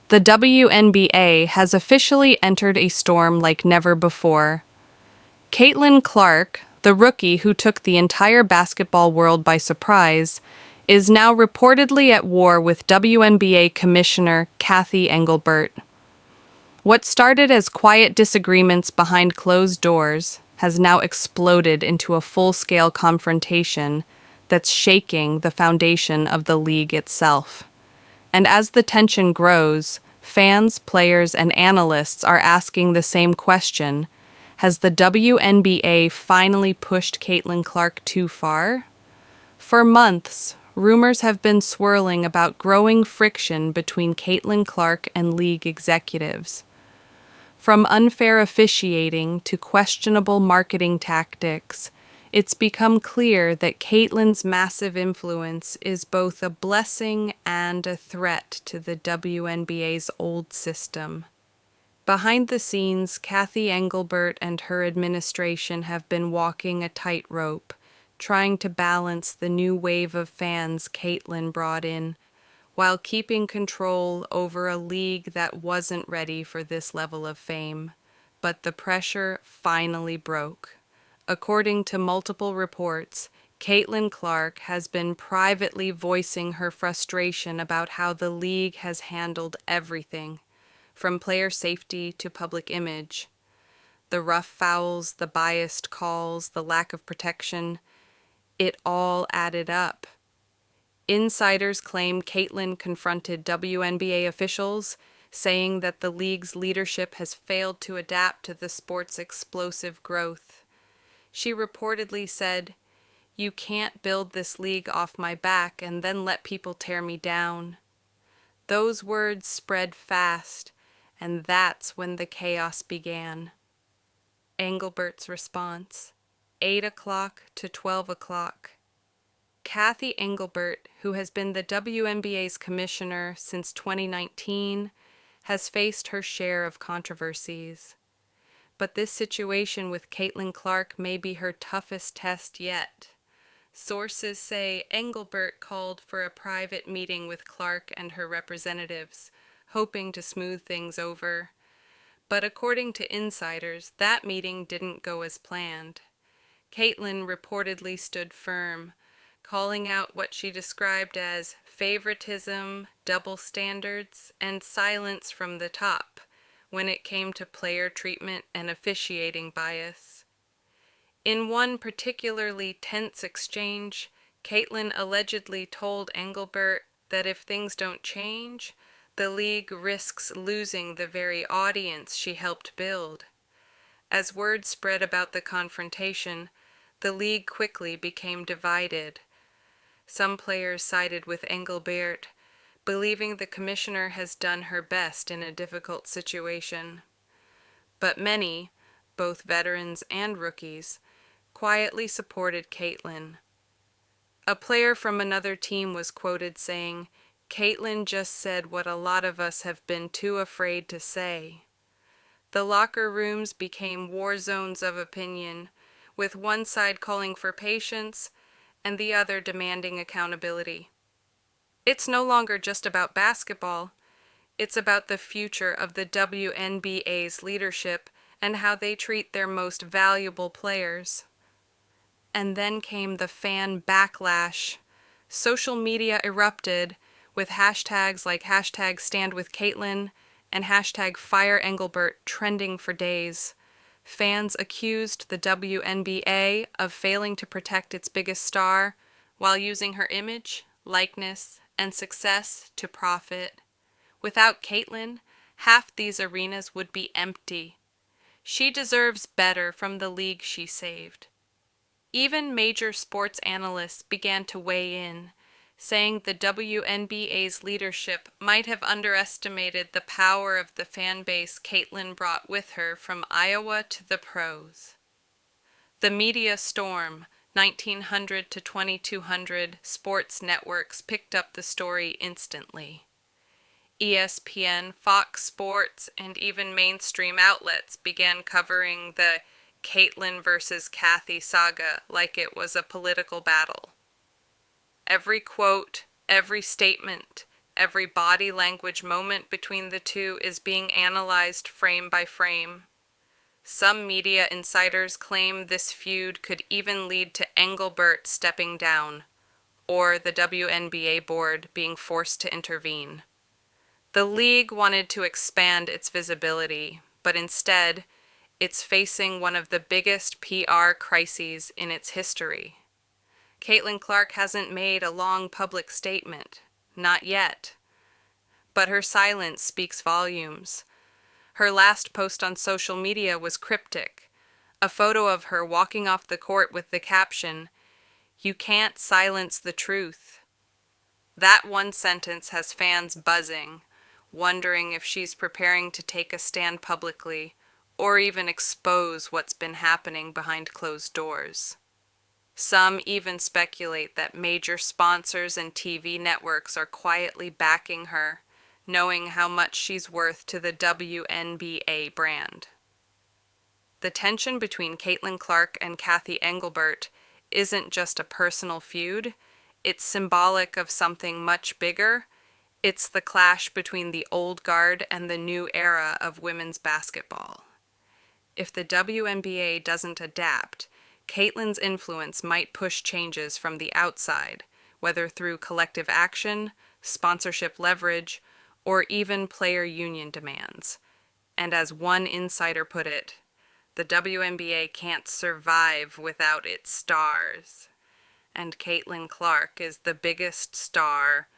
The WNBA has officially entered a storm like never before. Caitlin Clark, the rookie who took the entire basketball world by surprise, is now reportedly at war with WNBA Commissioner Cathy Engelbert. What started as quiet disagreements behind closed doors has now exploded into a full-scale confrontation that's shaking the foundation of the league itself. And as the tension grows, fans, players, and analysts are asking the same question: has the WNBA finally pushed Caitlin Clark too far? For months, rumors have been swirling about growing friction between Caitlin Clark and league executives. From unfair officiating to questionable marketing tactics, it's become clear that Caitlin's massive influence is both a blessing and a threat to the WNBA's old system. Behind the scenes, Cathy Engelbert and her administration have been walking a tightrope, trying to balance the new wave of fans Caitlin brought in, while keeping control over a league that wasn't ready for this level of fame. But the pressure finally broke. According to multiple reports, Caitlin Clark has been privately voicing her frustration about how the league has handled everything, from player safety to public image. The rough fouls, the biased calls, the lack of protection, it all added up. Insiders claim Caitlin confronted WNBA officials, saying that the league's leadership has failed to adapt to the sport's explosive growth. She reportedly said, "You can't build this league off my back and then let people tear me down." Those words spread fast, and that's when the chaos began. Engelbert's response: 8 o'clock to 12 o'clock. Cathy Engelbert, who has been the WNBA's commissioner since 2019, has faced her share of controversies. But this situation with Caitlin Clark may be her toughest test yet. Sources say Engelbert called for a private meeting with Clark and her representatives, hoping to smooth things over. But according to insiders, that meeting didn't go as planned. Caitlin reportedly stood firm, calling out what she described as favoritism, double standards, and silence from the top when it came to player treatment and officiating bias. In one particularly tense exchange, Caitlin allegedly told Engelbert that if things don't change, the league risks losing the very audience she helped build. As word spread about the confrontation, the league quickly became divided. Some players sided with Engelbert, believing the commissioner has done her best in a difficult situation. But many, both veterans and rookies, quietly supported Caitlin. A player from another team was quoted saying, "Caitlin just said what a lot of us have been too afraid to say." The locker rooms became war zones of opinion, with one side calling for patience and the other demanding accountability. It's no longer just about basketball. It's about the future of the WNBA's leadership and how they treat their most valuable players. And then came the fan backlash. Social media erupted, with hashtags like #StandWithCaitlin and #FireEngelbert trending for days. Fans accused the WNBA of failing to protect its biggest star while using her image, likeness, and success to profit. Without Caitlin, half these arenas would be empty. She deserves better from the league she saved. Even major sports analysts began to weigh in, saying the WNBA's leadership might have underestimated the power of the fan base Caitlin brought with her from Iowa to the pros. The media storm, 1900 to 2200 sports networks picked up the story instantly. ESPN, Fox Sports, and even mainstream outlets began covering the Caitlin versus Cathy saga like it was a political battle. Every quote, every statement, Every body language moment between the two is being analyzed frame by frame. Some media insiders claim this feud could even lead to Engelbert stepping down, or the WNBA board being forced to intervene. The league wanted to expand its visibility, but instead, it's facing one of the biggest PR crises in its history. Caitlin Clark hasn't made a long public statement, not yet, but her silence speaks volumes. Her last post on social media was cryptic, a photo of her walking off the court with the caption, "You can't silence the truth." That one sentence has fans buzzing, wondering if she's preparing to take a stand publicly or even expose what's been happening behind closed doors. Some even speculate that major sponsors and TV networks are quietly backing her, knowing how much she's worth to the WNBA brand. The tension between Caitlin Clark and Cathy Engelbert isn't just a personal feud, it's symbolic of something much bigger. It's the clash between the old guard and the new era of women's basketball. If the WNBA doesn't adapt, Caitlin's influence might push changes from the outside, whether through collective action, sponsorship leverage, or even player union demands. And as one insider put it, the WNBA can't survive without its stars. And Caitlin Clark is the biggest star